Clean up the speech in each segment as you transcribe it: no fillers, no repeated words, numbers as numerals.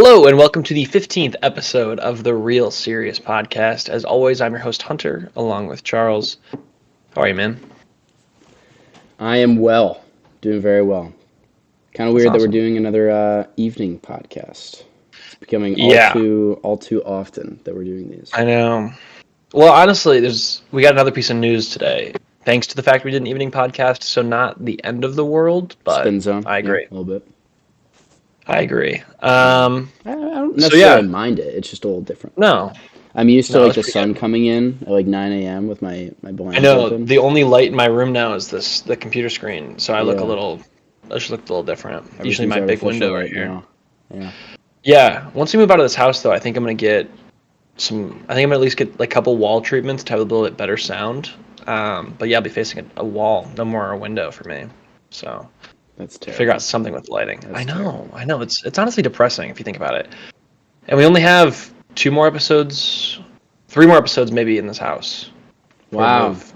Hello, and welcome to the 15th episode of the Real Serious Podcast. As always, I'm your host, Hunter, along with Charles. How are you, man? I am well, doing very well. Kind of That's weird that we're awesome. doing another evening podcast. It's becoming Yeah, all too often that we're doing these. I know. Well, honestly, we got another piece of news today. Thanks to the fact we did an evening podcast, so not the end of the world, but Spin zone, I yeah, agree. a little bit. I agree. Yeah, I don't So necessarily yeah, mind it. It's just a little different. no, I'm used to no, like that's the pretty sun good. coming in at like 9 a.m. with my I blinds know open. the only light in my room now is the computer screen, so Yeah, I just look a little different. Usually everything's my big artificial window right light here. now. Yeah, Yeah, once we move out of this house, though, I think I'm gonna get I think I'm gonna at least get like a couple wall treatments to have a little bit better sound. But yeah, I'll be facing a wall, no more a window for me. So that's figure out terrible. something with lighting. That's terrible. I know. It's honestly depressing if you think about it. And we only have three more episodes maybe in this house before we Wow. move.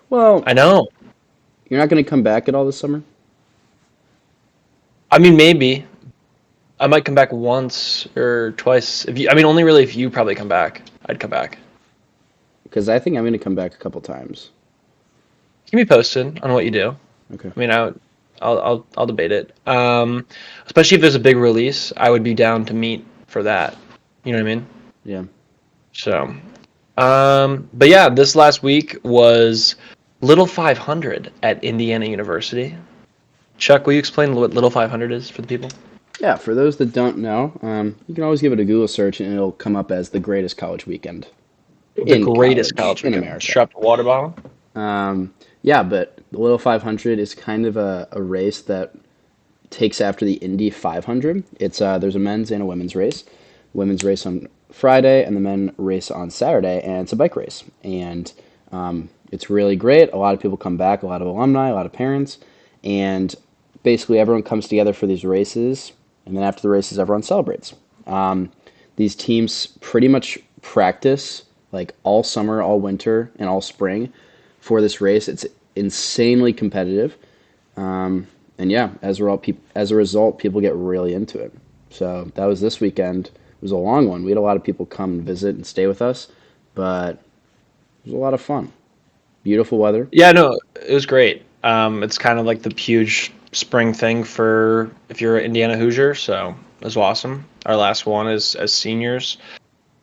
Well, I know. you're not going to come back at all this summer? I mean, maybe I might come back once or twice. Only really if you probably come back. I'd come back. Because I think I'm going to come back a couple times. Keep me posted on what you do. Okay. I mean, I'll debate it. Especially if there's a big release, I would be down to meet for that. You know what I mean? Yeah. So, but yeah, this last week was Little 500 at Indiana University. Chuck, will you explain what Little 500 is for the people? Yeah, for those that don't know, you can always give it a Google search and it'll come up as the greatest college weekend The in greatest college college in weekend. America. Strapped a water bottle. Yeah, but the Little 500 is kind of a race that takes after the Indy 500. There's a men's and a women's race. Women's race on Friday and the men race on Saturday, and it's a bike race. And it's really great. A lot of people come back, a lot of alumni, a lot of parents, and basically everyone comes together for these races. And then after the races, everyone celebrates. These teams pretty much practice like all summer, all winter, and all spring for this race. It's insanely competitive. And yeah, as a result, people get really into it. So that was this weekend. It was a long one. We had a lot of people come and visit and stay with us, but it was a lot of fun. Beautiful weather. Yeah, no, it was great. It's kind of like the huge spring thing for if you're an Indiana Hoosier, so it was awesome. Our last one is as seniors,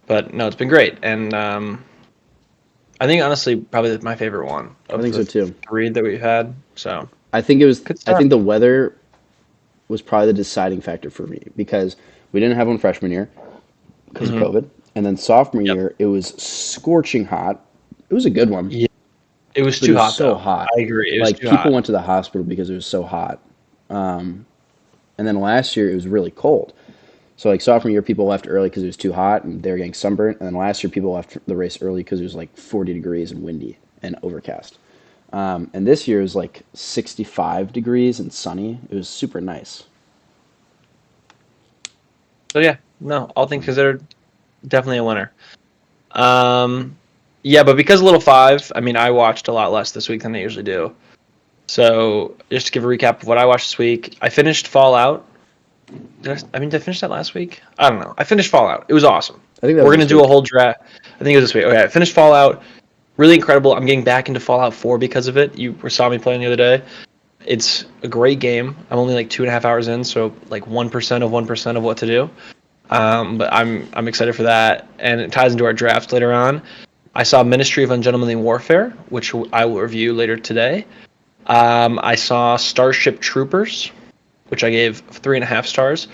but no, it's been great, and I think honestly probably my favorite one I of think the so too. three that we've had. So I think it was. good I stuff. think the weather was probably the deciding factor for me because we didn't have one freshman year because of Hmm. COVID, and then sophomore Yep. year it was scorching hot. It was a good one, Yeah, it was but it too was hot so though. hot. I agree. It was Like too people hot. went to the hospital because it was so hot. And then last year it was really cold. So like sophomore year, people left early because it was too hot and they were getting sunburnt. And then last year, people left the race early because it was like 40 degrees and windy and overcast. And this year is like 65 degrees and sunny. It was super nice. So yeah, no, all things considered, definitely a winner. Um, yeah, but because of Little Five, I mean, I watched a lot less this week than I usually do. So just to give a recap of what I watched this week, I finished Fallout. Did I finish that last week? I don't know. I finished Fallout. It was awesome. I think that We're was gonna this do a week. whole draft. I think it was this week. Okay, I finished Fallout. Really incredible. I'm getting back into Fallout 4 because of it. You saw me playing the other day. It's a great game. I'm only like 2.5 hours in, so like 1% of what to do. But I'm excited for that, and it ties into our draft later on. I saw Ministry of Ungentlemanly Warfare, which I will review later today. I saw Starship Troopers, which I gave 3.5 stars.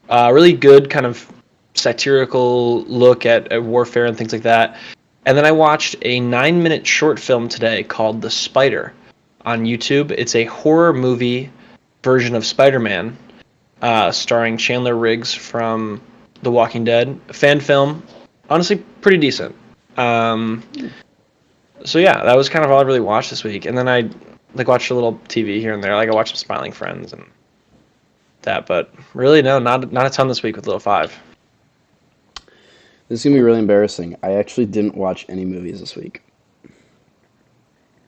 Really good kind of satirical look at warfare and things like that. And then I watched a 9-minute short film today called The Spider on YouTube. It's a horror movie version of Spider-Man, starring Chandler Riggs from The Walking Dead. Fan film, honestly, pretty decent. Um, so yeah, that was kind of all I really watched this week. And then I like watched a little TV here and there. Like I watched some Smiling Friends and that, but really no, not a ton this week with Little Five. This is gonna be really embarrassing. I actually didn't watch any movies this week.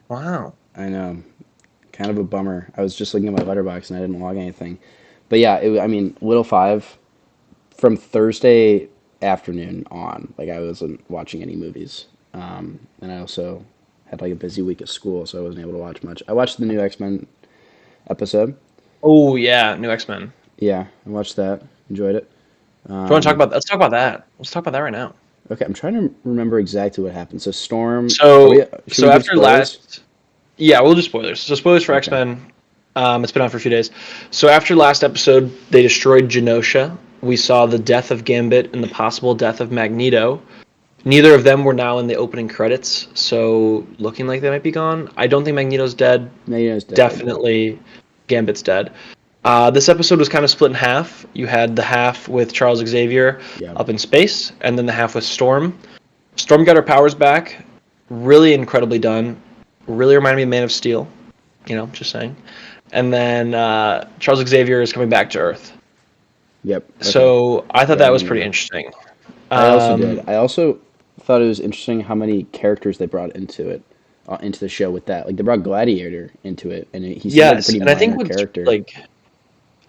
Wow. I know, kind of a bummer. I was just looking at my letterbox and I didn't log anything. But yeah, I mean, Little Five from Thursday afternoon on. Like I wasn't watching any movies, and I also had like a busy week at school, so I wasn't able to watch much. I watched the new X-Men episode. Oh yeah, new X-Men. Yeah, I watched that. Enjoyed it. Do you want to talk about? Let's talk about that. Let's talk about that right now. Okay, I'm trying to remember exactly what happened. So Storm, So should so we give after spoilers? last, yeah, we'll do spoilers. So spoilers for Okay. X-Men. It's been on for a few days. So after last episode, they destroyed Genosha. We saw the death of Gambit and the possible death of Magneto. Neither of them were now in the opening credits, so looking like they might be gone. I don't think Magneto's dead. Magneto's dead. Definitely Gambit's dead. This episode was kind of split in half. You had the half with Charles Xavier Yeah. up in space, and then the half with Storm. Storm got her powers back. Really incredibly done. Really reminded me of Man of Steel. Just saying. And then Charles Xavier is coming back to Earth. Yep. Okay. So I thought Yeah, I that was remember pretty that. interesting. I also did. Um, I also thought it was interesting how many characters they brought into the show with that. Like they brought Gladiator into it, and he seemed like a yes, pretty and I think minor what's character. like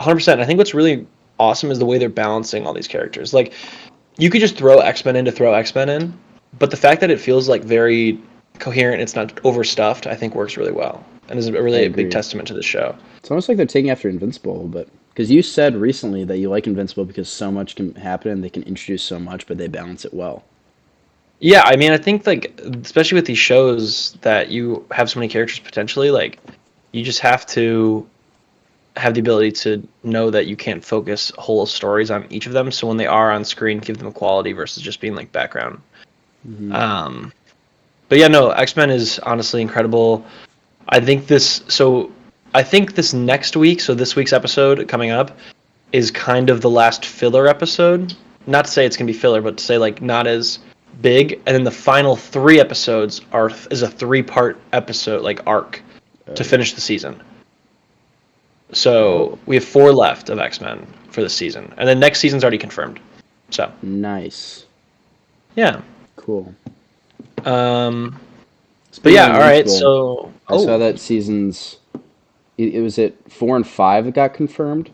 100%. I think what's really awesome is the way they're balancing all these characters. Like you could just throw X-Men in to throw X-Men in, but the fact that it feels like very coherent, it's not overstuffed, I think works really well, and is a I really big agree. testament to the show. It's almost like they're taking after Invincible a little bit. Because you said recently that you like Invincible because so much can happen and they can introduce so much, but they balance it well. Yeah, I mean, I think like especially with these shows that you have so many characters potentially, like you just have to have the ability to know that you can't focus whole stories on each of them. So when they are on screen, give them quality versus just being like background. Hmm. Um, but yeah, no, X-Men is honestly incredible. I think this. So I think this next week, so this week's episode coming up, is kind of the last filler episode. Not to say it's gonna be filler, but to say like not as big. And then the final 3 episodes is a 3-part episode like arc to Oh. finish the season. So Oh, we have 4 left of X-Men for this season, and then next season's already confirmed. So nice. yeah, Cool. um, but Speaking of yeah, all right. Invincible, So I saw that seasons. It was at 4 and 5 that got confirmed.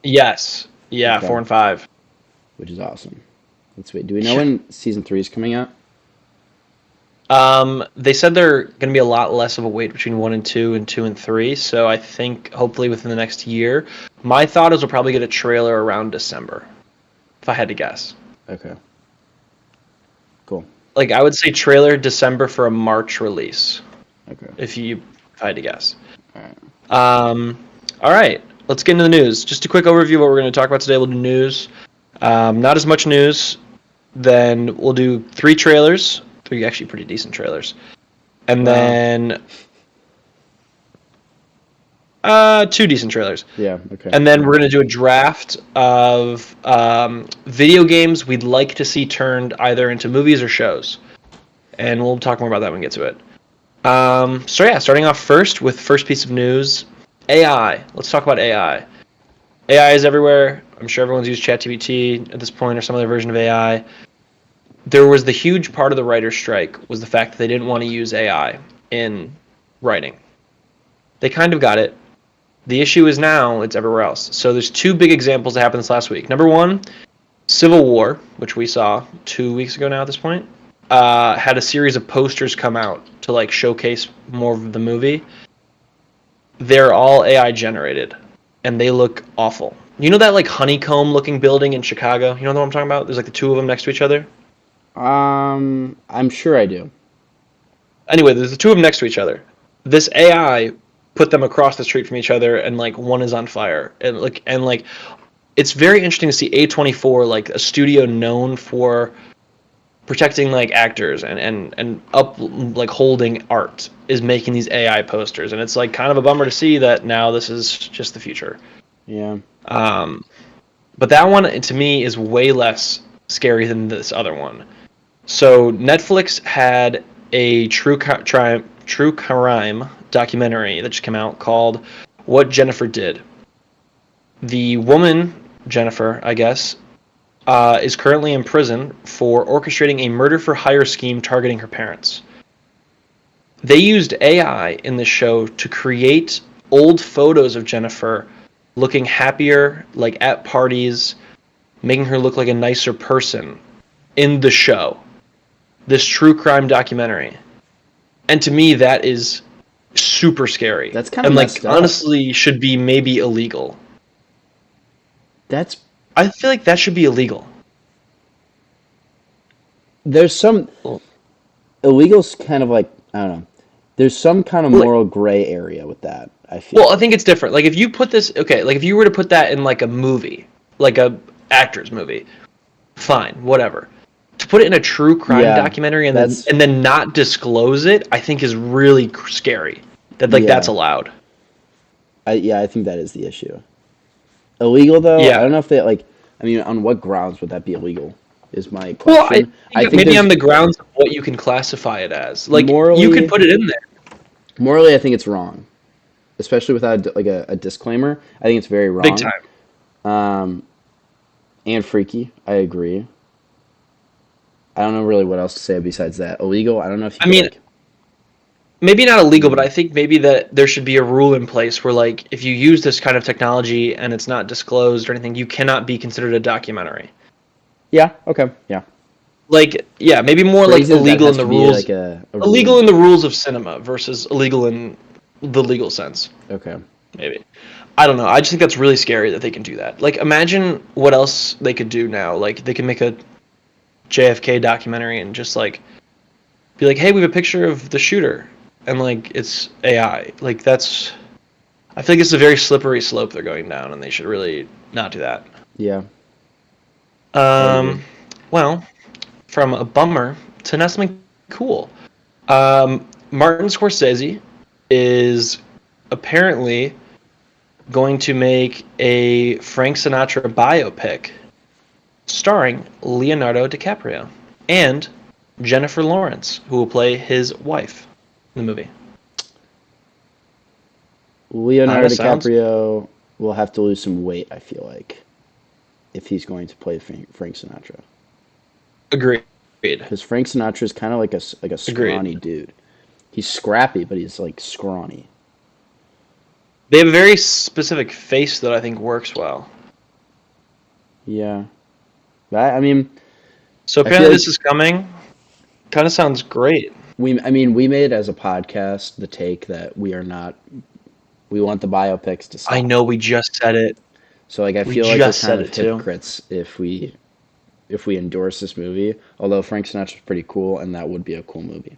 yes, yeah, Okay, 4 and 5. which is awesome. Let's wait. Do we know Yeah. when season 3 is coming out? They said they're going to be a lot less of a wait between 1 and 2 and 2 and 3. So I think hopefully within the next year. My thought is we'll probably get a trailer around December, if I had to guess. Okay, cool. Like I would say trailer December for a March release, Okay, if I had to guess. all right. All right, let's get into the news. Just a quick overview of what we're going to talk about today. We'll do news. Not as much news. Then we'll do 3 trailers, 3 actually pretty decent trailers, and Wow. then 2 decent trailers. Yeah. Okay. And then we're going to do a draft of video games we'd like to see turned either into movies or shows. And we'll talk more about that when we get to it. So yeah, starting off first with first piece of news, AI. Let's talk about AI. AI is everywhere. I'm sure everyone's used ChatGPT at this point or some other version of AI. There was the huge part of the writer's strike was the fact that they didn't want to use AI in writing. They kind of got it. The issue is now it's everywhere else. So there's 2 big examples that happened this last week. Number 1, Civil War, which we saw 2 weeks ago now at this point, had a series of posters come out to like showcase more of the movie. They're all AI generated, and they look awful. You know that like honeycomb looking building in Chicago? You know what I'm talking about? There's like the 2 of them next to each other. I'm sure I do. Anyway, there's the 2 of them next to each other. This AI put them across the street from each other, and like one is on fire, and it's very interesting to see A24, like a studio known for protecting like actors and up like holding art, is making these AI posters, and it's like kind of a bummer to see that now this is just the future. Yeah. Um, but that one to me is way less scary than this other one. So Netflix had a true crime documentary that just came out called "What Jennifer Did." The woman, Jennifer, I guess, is currently in prison for orchestrating a murder-for-hire scheme targeting her parents. They used AI in the show to create old photos of Jennifer looking happier, like at parties, making her look like a nicer person in the show. This true crime documentary. And to me, that is super scary. That's kind of and messed up. honestly should be maybe illegal. That's I feel like that should be illegal. there's some illegal's kind of like, I don't know. There's some kind of moral gray area with that, I feel. Well, I think it's different. Like if you put this, okay, like if you were to put that in like a movie, like a actor's movie, fine, whatever. To put it in a true crime documentary and then not disclose it, I think is really scary. That that's allowed. I think that is the issue. Illegal though, Yeah. I don't know if they like. I mean, on what grounds would that be illegal? Is my Well, question. I think maybe on the grounds of what you can classify it as. Like morally, you could put it in there. Morally, I think it's wrong, especially without like a disclaimer. I think it's very wrong. Big time. And freaky. I agree. I don't know really what else to say besides that. Illegal. I don't know if you. I mean, maybe not illegal, but I think maybe that there should be a rule in place where, like, if you use this kind of technology and it's not disclosed or anything, you cannot be considered a documentary. Yeah. Okay. Yeah. Like, yeah, maybe more like illegal in the rules. Like a illegal in the rules of cinema versus illegal in the legal sense. Okay. Maybe. I don't know. I just think that's really scary that they can do that. Like, imagine what else they could do now. Like, they can make a JFK documentary and just, like, be like, hey, we have a picture of the shooter. And, like, it's AI. Like, that's... I think it's a very slippery slope they're going down, and they should really not do that. Yeah. Well, from a bummer to not something cool. Martin Scorsese is apparently going to make a Frank Sinatra biopic starring Leonardo DiCaprio and Jennifer Lawrence, who will play his wife in the movie. Leonardo DiCaprio will have to lose some weight, I feel like, if he's going to play Frank Sinatra. Agreed. Because Frank Sinatra is kind of like a scrawny dude. He's scrappy, but he's like scrawny. They have a very specific face that I think works well. Yeah. I mean... So apparently this is coming. Kind of sounds great. We made as a podcast the take that we are not... We want the biopics to stop. I know, we just said it. So like I feel like we're kind of hypocrites if we endorse this movie. Although Frank Sinatra's pretty cool, and that would be a cool movie.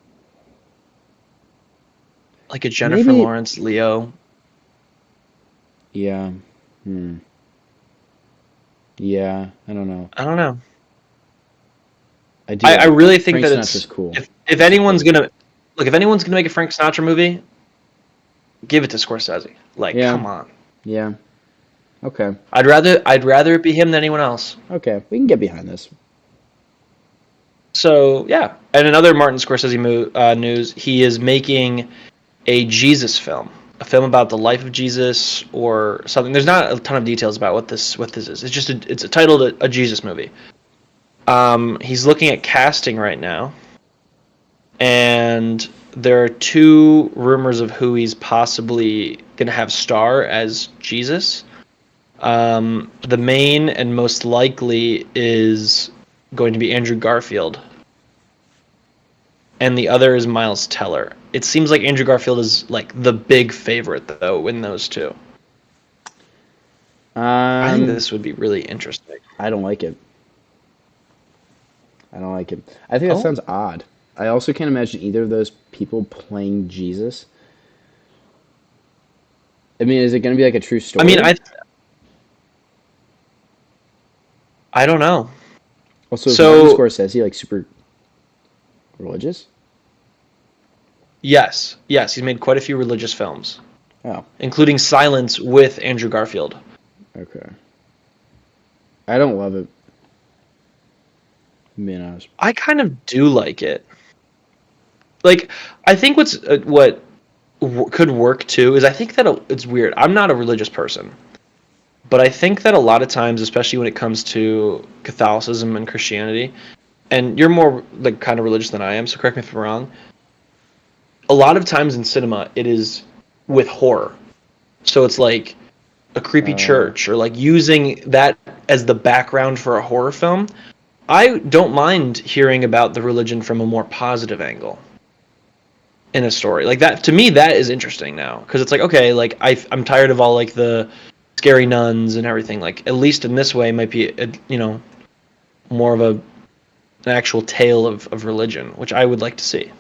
Like a Jennifer Lawrence, Leo. Yeah. Yeah, I don't know. I really think Frank that Sinatra's it's cool. If anyone's gonna make a Frank Sinatra movie, give it to Scorsese. Like, come on. Yeah. Okay. I'd rather it be him than anyone else. Okay, we can get behind this. So yeah, and another Martin Scorsese news: he is making a Jesus film, a film about the life of Jesus or something. There's not a ton of details about what this is. It's just it's titled a Jesus movie. He's looking at casting right now, and there are 2 rumors of who he's possibly going to have star as Jesus. The main and most likely is going to be Andrew Garfield, and the other is Miles Teller. It seems like Andrew Garfield is like the big favorite though in those 2. I think this would be really interesting. I don't like it. I think that sounds odd. I also can't imagine either of those people playing Jesus. I mean, is it going to be like a true story? I mean, I don't know. Also, is Martin Scorsese like super religious? Yes, he's made quite a few religious films. Oh. Including Silence with Andrew Garfield. Okay. I don't love it. Being honest. I kind of do like it. Like, I think what could work too is I think that it's weird. I'm not a religious person, but I think that a lot of times, especially when it comes to Catholicism and Christianity, and you're more like kind of religious than I am, so correct me if I'm wrong. A lot of times in cinema, it is with horror. So it's like, a creepy Uh, church, or like using that as the background for a horror film, I don't mind hearing about the religion from a more positive angle in a story. Like that, to me, that is interesting now, because it's like, okay, like I'm tired of all like the scary nuns and everything. Like at least in this way, might be more of an actual tale of religion, which I would like to see.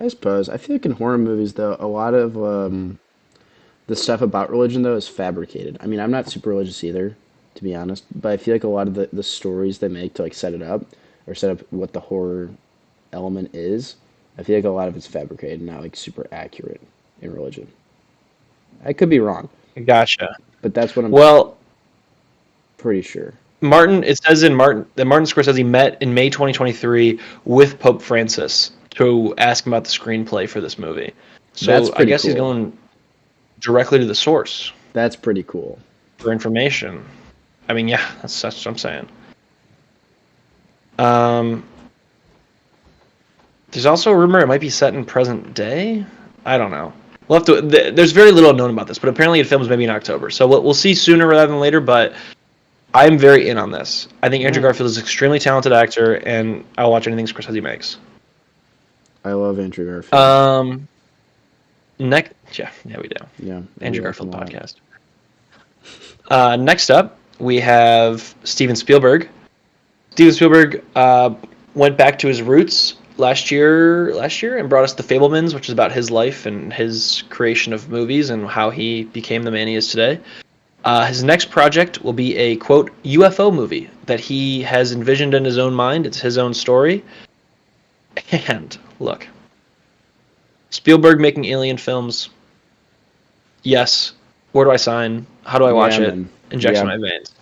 I suppose. I feel like in horror movies, though, a lot of the stuff about religion, though, is fabricated. I mean, I'm not super religious either, to be honest, but I feel like a lot of the stories they make to like set it up or set up what the horror element is, I feel like a lot of it's fabricated, not like super accurate in religion. I could be wrong, Gotcha. but that's what I'm Well, pretty sure. It says in Martin Scorsese met in May 2023 with Pope Francis to ask him about the screenplay for this movie. That's So I pretty guess he's cool. going directly to the source That's pretty cool. for information. I mean, yeah, that's what I'm saying. Um, there's also a rumor it might be set in present day. I don't know. We'll have to. There's very little known about this, but apparently it films maybe in October. So we'll see sooner rather than later. But I'm very in on this. I think All Andrew right. Garfield is an extremely talented actor, and I'll watch anything Scorsese makes. I love Andrew Garfield. Um, yeah, we do. Yeah, I Andrew do like him Garfield a lot. podcast. Next up, we have Steven Spielberg. Steven Spielberg went back to his roots last year and brought us The Fablemans, which is about his life and his creation of movies and how he became the man he is today. His next project will be a, quote, UFO movie that he has envisioned in his own mind. It's his own story. And look, Spielberg making alien films, yes. Where do I sign? How do I Yeah, watch it? man. Injection Yeah, in my veins.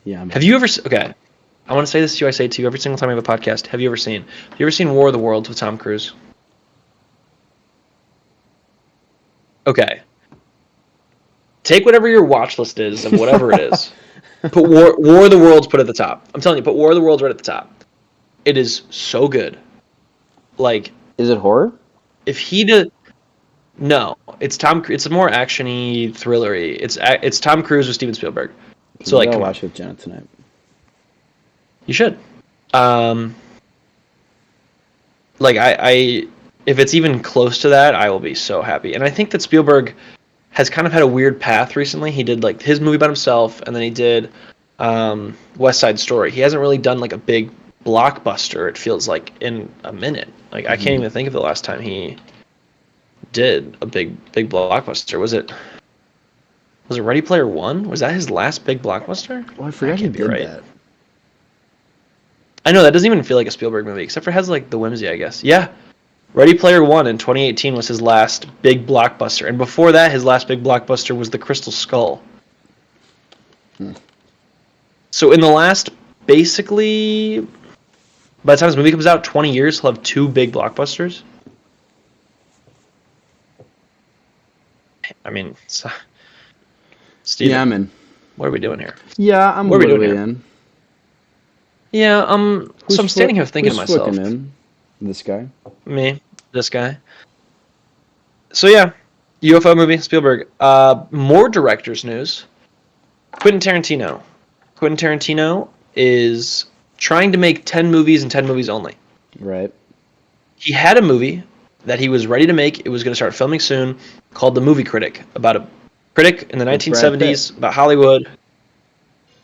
yeah, Have man. you ever? Okay, I want to say this to you. I say it to you every single time I have a podcast. Have you ever seen? Have you ever seen War of the Worlds with Tom Cruise? Okay, take whatever your watch list is of whatever it is. Put War of the Worlds. Put it at the top. I'm telling you, put War of the Worlds right at the top. It is so good. Like Is it horror? if he did. No, it's Tom. It's a more actiony, thrillery. It's Tom Cruise with Steven Spielberg. Okay, So maybe like, I'll come on, watch it with Jenna tonight. you should. Um, like I if it's even close to that, I will be so happy. And I think that Spielberg has kind of had a weird path recently. He did like his movie about himself, and then he did West Side Story. He hasn't really done like a big blockbuster. It feels like in a minute. Like I can't Hmm. even think of the last time he did a big blockbuster. Was it Ready Player One? Was that his last big blockbuster? Oh, I That forgot he can't be did right. that. I know that doesn't even feel like a Spielberg movie, except for it has like the whimsy, I guess. Yeah, Ready Player One in 2018 was his last big blockbuster, and before that, his last big blockbuster was The Crystal Skull. Hmm. So in the last, basically, by the time this movie comes out, 20 years, he'll have two big blockbusters. I mean, Yeah, Steven, I'm in. what are we doing here? Yeah, I'm What are we doing literally here? in. Yeah, so I'm standing here thinking to Who's flicking myself, in? This guy. me, this guy. So yeah, UFO movie, Spielberg. More directors news. Quentin Tarantino. Quentin Tarantino is trying to make 10 movies and 10 movies only. Right. He had a movie that he was ready to make. It was going to start filming soon, called The Movie Critic, about a critic in the With Brad Pitt. 1970s about Hollywood.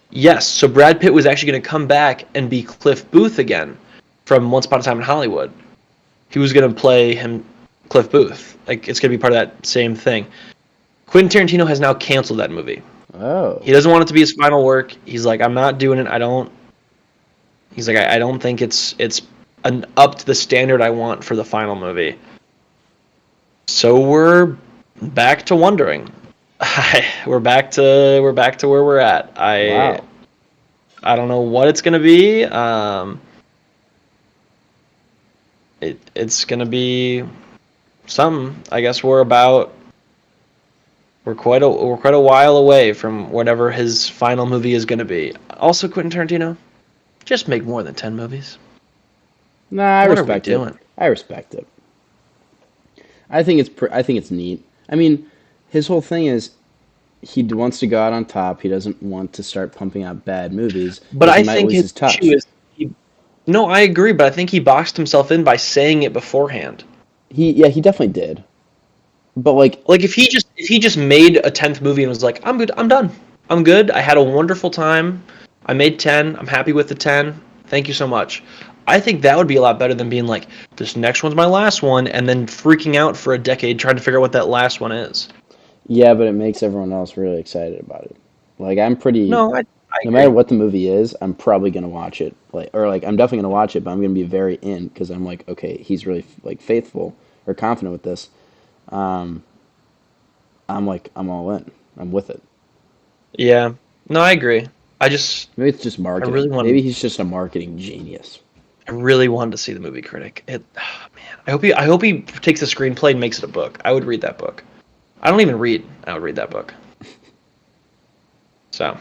Yes, so Brad Pitt was actually going to come back and be Cliff Booth again from Once Upon a Time in Hollywood. He was going to play him, Cliff Booth. Like it's going to be part of that same thing. Quentin Tarantino has now canceled that movie. Oh. He doesn't want it to be his final work. He's like, I'm not doing it. I don't. He's like, I don't think it's up to the standard I want for the final movie. So we're back to wondering. We're back to where we're at. I Wow. I don't know what it's gonna be. It's gonna be something. I guess we're quite a while away from whatever his final movie is gonna be. Also, Quentin Tarantino, just make more than 10 movies. Nah, I What are we respect it. doing? I respect it. I think it's neat. I mean, his whole thing is he wants to go out on top. He doesn't want to start pumping out bad movies But because he I might think lose his his issue touch. is no, I agree, but I think he boxed himself in by saying it beforehand. He definitely did. But like, Like if he just made a 10th movie and was like, I'm good, I'm done. I'm good. I had a wonderful time. I made 10. I'm happy with the 10. Thank you so much. I think that would be a lot better than being like, this next one's my last one, and then freaking out for a decade trying to figure out what that last one is. yeah, but it makes everyone else really excited about it. Like, I'm pretty. No, I No matter agree. what the movie is, I'm probably gonna watch it. Like I'm definitely gonna watch it, but I'm gonna be very in because I'm like, okay, he's really like faithful or confident with this. Um, I'm all in. I'm with it. Yeah. No, I agree. Maybe it's just I really marketing. Maybe want he's just a marketing genius. I really wanted to see the movie Critic. Man, I hope he takes the screenplay and makes it a book. I would read that book. I don't even read. I would read that book. So,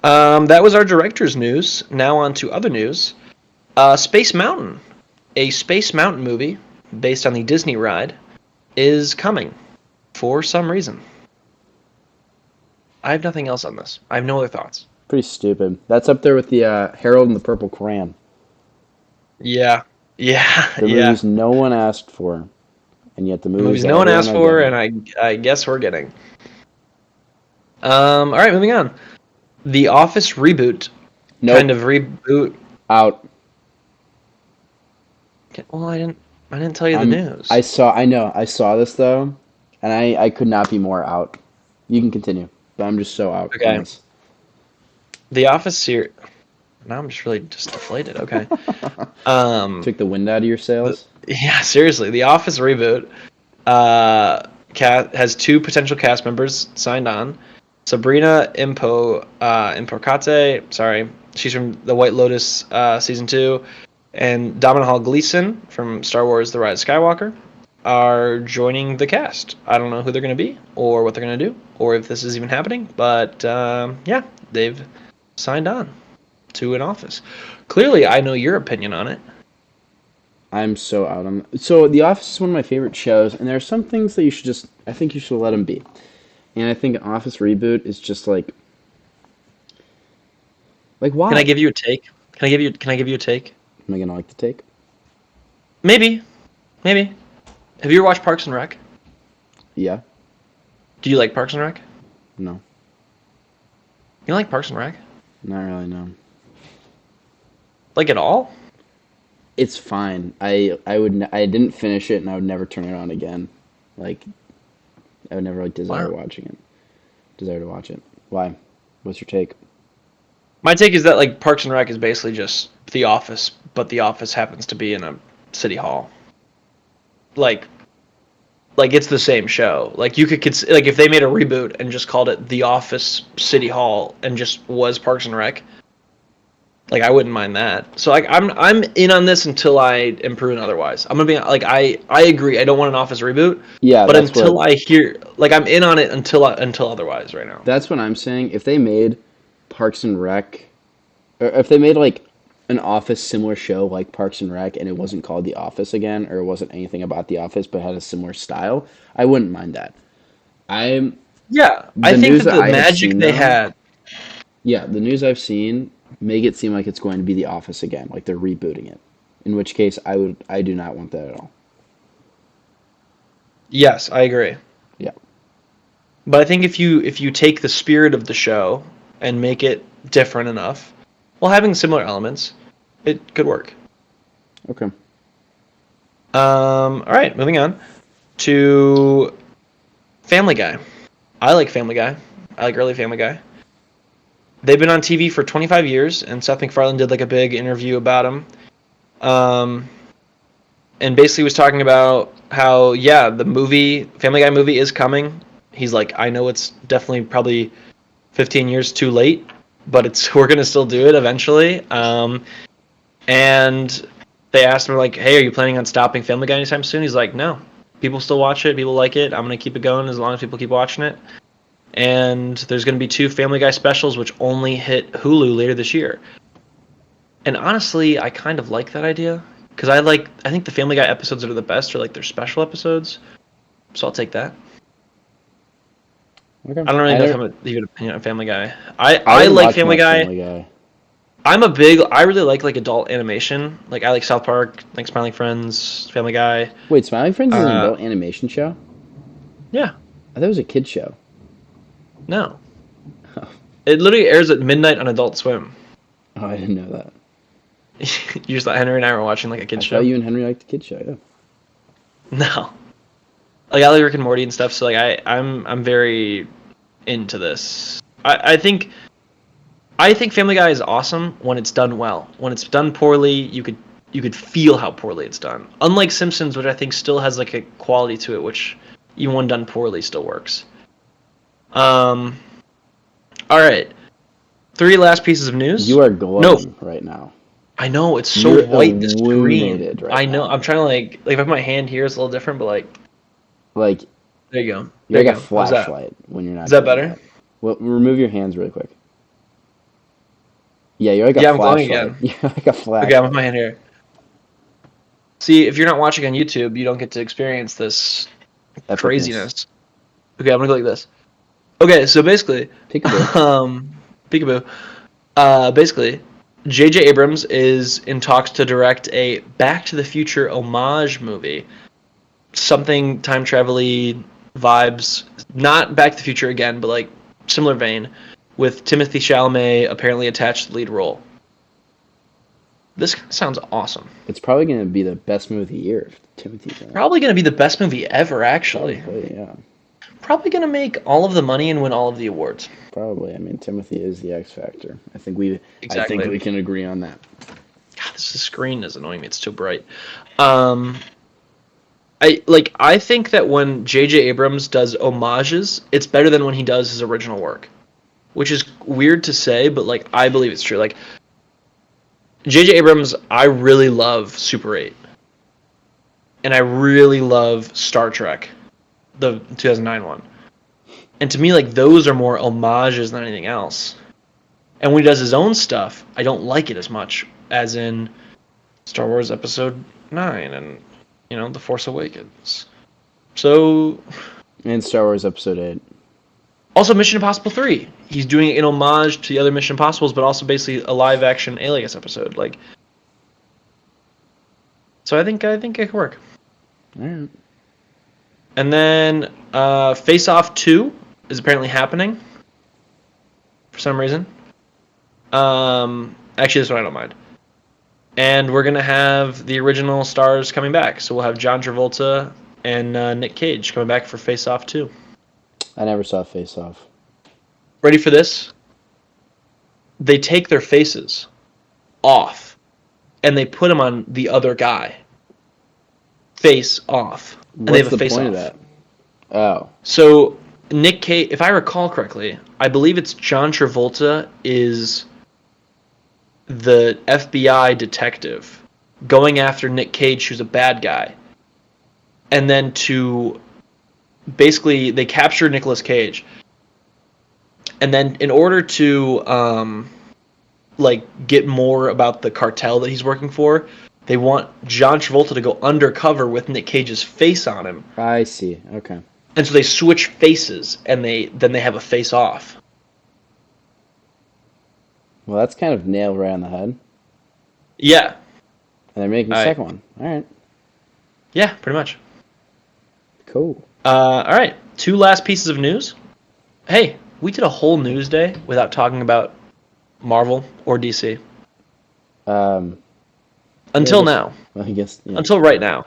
that was our director's news. Now on to other news. Space Mountain, a Space Mountain movie based on the Disney ride, is coming for some reason. I have nothing else on this. I have no other thoughts. Pretty stupid. That's up there with the Harold and the Purple Crayon. Yeah, yeah, The yeah. movies no one asked for, and yet the movies Movies that no one everyone asked are for, getting. and I guess we're getting. All right, moving on. The Office reboot, kind Nope. of reboot. Out. Well, I didn't tell you the I'm. I news. saw. I know. I saw this though, and I could not be more out. You can continue, but I'm just so out on Okay, this. The Office series. Now I'm just really just deflated. Okay. Um, Took the wind out of your the, sails. yeah, seriously, The Office reboot. Uh, has two potential cast members signed on. Sabrina Impocate, sorry, she's from The White Lotus season 2, and Domhnall Gleeson from Star Wars: The Rise of Skywalker are joining the cast. I don't know who they're going to be or what they're going to do or if this is even happening, but yeah, they've signed on to an Office. Clearly, I know your opinion on it. I'm so out on. So The Office is one of my favorite shows, and there are some things that you should just. I think you should let them be. And I think Office reboot is just like Can I why? give you a take? Can I give you a take? Am I gonna like the take? Maybe, maybe. Have you ever watched Parks and Rec? Yeah. Do you like Parks and Rec? You No. don't like Parks and Rec? Not really. No. Like at all? It's fine. I didn't finish it, and I would never turn it on again. Like I would never like desire Wow. watching it. Desire to watch it. Why? What's your take? My take is that like Parks and Rec is basically just The Office, but The Office happens to be in a city hall. Like, like it's the same show. Like you could like if they made a reboot and just called it The Office City Hall and just was Parks and Rec, like I wouldn't mind that. So like I'm in on this until I am proven otherwise. I'm gonna be like I agree. I don't want an Office reboot, Yeah, but until I hear like I'm in on it until otherwise right now. that's what I'm saying. If they made Parks and Rec, or if they made like an Office similar show like Parks and Rec, and it wasn't called The Office again, or it wasn't anything about The Office, but had a similar style, I wouldn't mind that. I'm Yeah, I the think news that that the I have magic seen they though. had. Yeah, the news I've seen make it seem like it's going to be The Office again, like they're rebooting it. In which case, I do not want that at all. Yes, I agree. Yeah. But I think if you take the spirit of the show and make it different enough, while having similar elements, it could work. Okay. All right, moving on to Family Guy. I like Family Guy. I like early Family Guy. They've been on TV for 25 years, and Seth MacFarlane did like a big interview about them. Um, and basically was talking about how the movie Family Guy movie is coming. He's like, I know it's definitely probably 15 years too late, but it's we're gonna still do it eventually. And they asked him like, hey, are you planning on stopping Family Guy anytime soon? He's like, no. People still watch it. People like it. I'm gonna keep it going as long as people keep watching it. And there's gonna be 2 Family Guy specials which only hit Hulu later this year. And honestly, I kind of like that idea because I think the Family Guy episodes that are the best are like their special episodes. So I'll take that. Okay. I don't really I know if never, I'm even an opinion on Family Guy. I I didn't like watch Family much Guy. Family Guy. I really like adult animation. Like I like South Park, like Smiling Friends, Family Guy. Wait, Smiling Friends is an Uh, adult animation show? yeah, I thought it was a kid show. no. It literally airs at midnight on Adult Swim. Oh, I didn't know that. You just thought Henry and I were watching like a I kid thought show? you and Henry liked the kid show. Yeah. No. Like I like Rick and Morty and stuff, so like I'm very into this. I think Family Guy is awesome when it's done well. When it's done poorly, you could feel how poorly it's done. Unlike Simpsons, which I think still has like a quality to it, which even when done poorly still works. Um. All right. Three last pieces of news. You are No, glowing right now. I know it's so You're white. The screen. illuminated right I know. now. I'm trying to like if my hand here is a little different, but like Like there you go. you're There like you a go. How's that? flashlight when you're Is not that doing better? that. Well, remove your hands really quick. Yeah, you're like a Yeah, I'm glowing flashlight. again. You're like a Okay, I'm with my flashlight. hand here. See, if you're not watching on YouTube, you don't get to experience this Epicness. craziness. Okay, I'm gonna go like this. Okay, so basically, Peekaboo. um, peekaboo. Basically, J.J. Abrams is in talks to direct a Back to the Future homage movie. Something time travel-y vibes. Not Back to the Future again, but like similar vein, with Timothy Chalamet apparently attached to the lead role. This sounds awesome. It's probably gonna be the best movie of the year if Timothy's in it. Probably going to be the best movie ever, actually. Probably, yeah. Probably going to make all of the money and win all of the awards. Probably. I mean, Timothy is the X factor. I think Exactly. we can agree on that. God, this screen is annoying me. It's too bright. Um, I think that when J.J. Abrams does homages, it's better than when he does his original work, which is weird to say, but like I believe it's true. Like J.J. Abrams, I really love Super 8, and I really love Star Trek, the 2009 one. And to me, like those are more homages than anything else. And when he does his own stuff, I don't like it as much as in Star Wars Episode 9 and, The Force Awakens. So, And Star Wars Episode 8. also Mission Impossible 3. He's doing it in homage to the other Mission Impossibles, but also basically a live-action Alias episode. So I think it could work. All right. And then Face Off 2 is apparently happening for some reason. Actually, this one I don't mind. And we're going to have the original stars coming back. So we'll have John Travolta and Nick Cage coming back for Face Off 2. I never saw Face Off. Ready for this? They take their faces off and they put them on the other guy. Face off. And they What's have a the face point off. of that? Oh. So Nick Cage, if I recall correctly, I believe it's John Travolta is the FBI detective going after Nick Cage, who's a bad guy. And then basically they capture Nicolas Cage. And then in order to get more about the cartel that he's working for, they want John Travolta to go undercover with Nick Cage's face on him. I see. Okay. And so they switch faces and then they have a face off. Well, that's kind of nailed right on the head. Yeah. And they're making a second one. All right. Yeah, pretty much. Cool. All right. Two last pieces of news. Hey, we did a whole news day without talking about Marvel or DC. Until now. Well, I guess. Yeah. Until right now.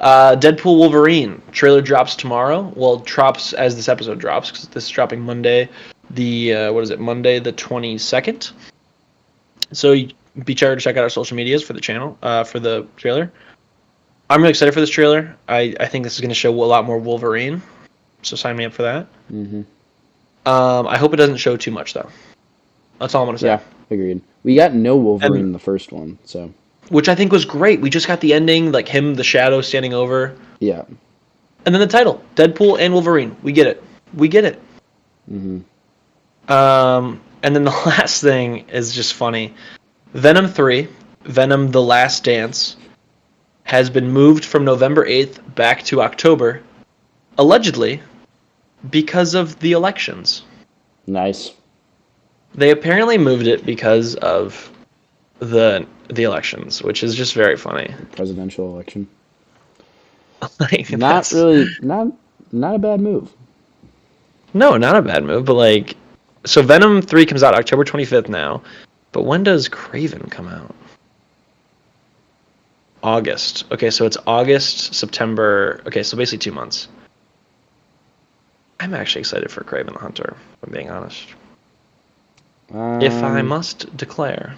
Deadpool Wolverine trailer drops tomorrow. Well, drops as this episode drops because this is dropping Monday. Monday the 22nd. So be sure to check out our social medias for the channel for the trailer. I'm really excited for this trailer. I think this is going to show a lot more Wolverine. So sign me up for that. Mm-hmm. I hope it doesn't show too much though. That's all I'm going to say. Yeah, agreed. We got no Wolverine in the first one, so. Which I think was great. We just got the ending, like him, the shadow standing over. Yeah. And then the title, Deadpool and Wolverine. We get it. Mm-hmm. And then the last thing is just funny. Venom 3, Venom The Last Dance, has been moved from November 8th back to October, allegedly, because of the elections. Nice. They apparently moved it because of the elections, which is just very funny. Presidential election. Like Not that's really. Not a bad move. no, not a bad move, but like so Venom 3 comes out October 25th now. But when does Craven come out? August. Okay, so it's August, September. Okay, so basically 2 months. I'm actually excited for Craven the Hunter, if I'm being honest. If I Um, must declare.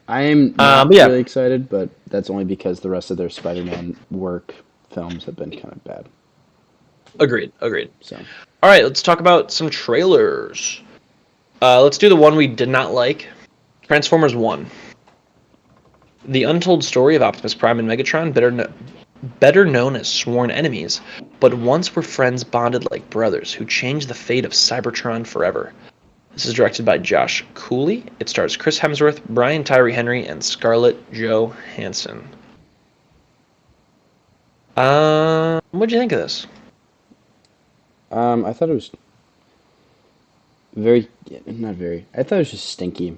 I am not But yeah, really excited, but that's only because the rest of their Spider-Man work films have been kind of bad. agreed, agreed. So, All right, let's talk about some trailers. Let's do the one we did not like. Transformers 1. The untold story of Optimus Prime and Megatron, better known as sworn enemies, but once were friends bonded like brothers who changed the fate of Cybertron forever. This is directed by Josh Cooley. It stars Chris Hemsworth, Brian Tyree Henry, and Scarlett Johansson. What'd you think of this? I thought it was very, not very. I thought it was just stinky.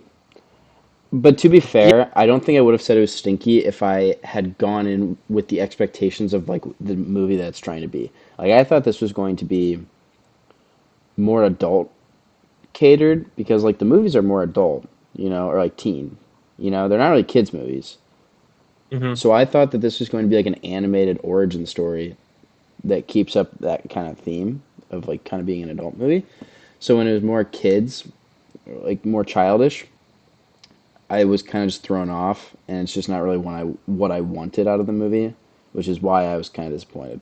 But to be Yeah, fair, I don't think I would have said it was stinky if I had gone in with the expectations of like the movie that it's trying to be. Like I thought this was going to be more adult catered because like the movies are more adult, or like teen. They're not really kids movies. hmm So I thought that this was going to be like an animated origin story that keeps up that kind of theme of like kind of being an adult movie. So when it was more kids, like more childish, I was kind of just thrown off, and it's just not really what I wanted out of the movie, which is why I was kind of disappointed.